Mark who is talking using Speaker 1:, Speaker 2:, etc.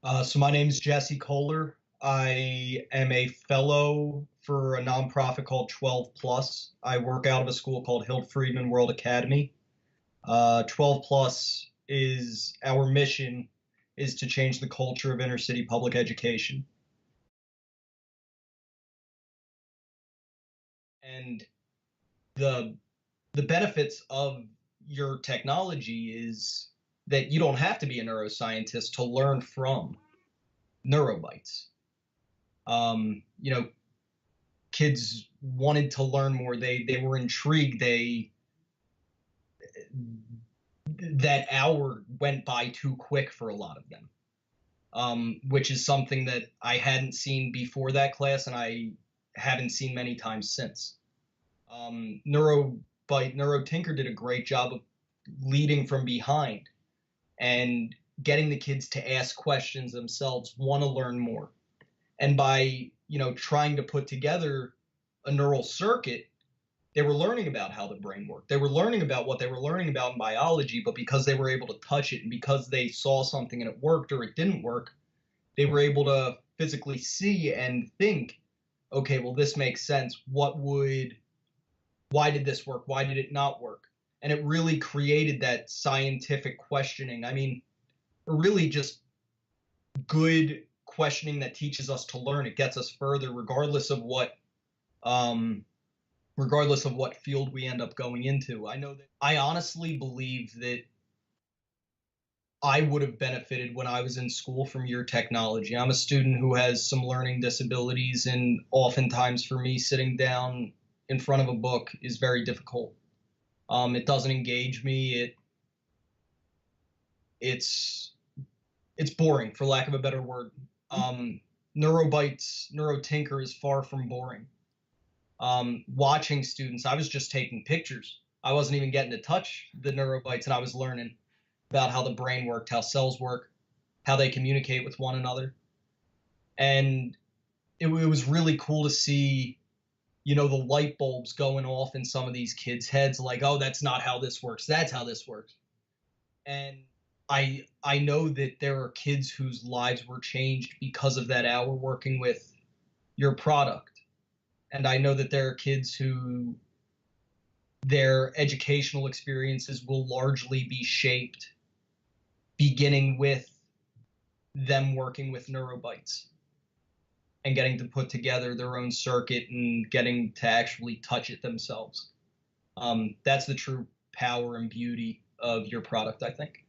Speaker 1: So my name is Jesse Kohler. I am a fellow for a nonprofit called 12 Plus. I work out of a school called Hilt Friedman World Academy. 12 Plus is our mission is to change the culture of inner city public education. And the the benefits of your technology is that you don't have to be a neuroscientist to learn from NeuroBytes. You know, kids wanted to learn more. They were intrigued. They That hour went by too quick for a lot of them, which is something that I hadn't seen before that class, and I haven't seen many times since. NeuroTinker did a great job of leading from behind and getting the kids to ask questions themselves, want to learn more, and by trying to put together a neural circuit. They were learning about how the brain worked. They were learning about what they were learning about in biology, but because they were able to touch it and because they saw something and it worked or it didn't work, they were able to physically see and think, okay, well, this makes sense. Why did this work? Why did it not work? And it really created that scientific questioning. I mean, really just good questioning that teaches us to learn. It gets us further, um, regardless of what field we end up going into. I know that I honestly believe that I would have benefited when I was in school from your technology. I'm a student who has some learning disabilities, and oftentimes for me, sitting down in front of a book is very difficult. It doesn't engage me. It's it's boring, for lack of a better word. Um, NeuroTinker is far from boring. Watching students, I was just taking pictures. I wasn't even getting to touch the NeuroBytes, and I was learning about how the brain worked, how cells work, how they communicate with one another. And it was really cool to see, the light bulbs going off in some of these kids' heads, like, oh, that's not how this works. That's how this works. And I know that there are kids whose lives were changed because of that hour working with your product. And I know that there are kids who their educational experiences will largely be shaped beginning with them working with NeuroBytes and getting to put together their own circuit and getting to actually touch it themselves. That's the true power and beauty of your product, I think.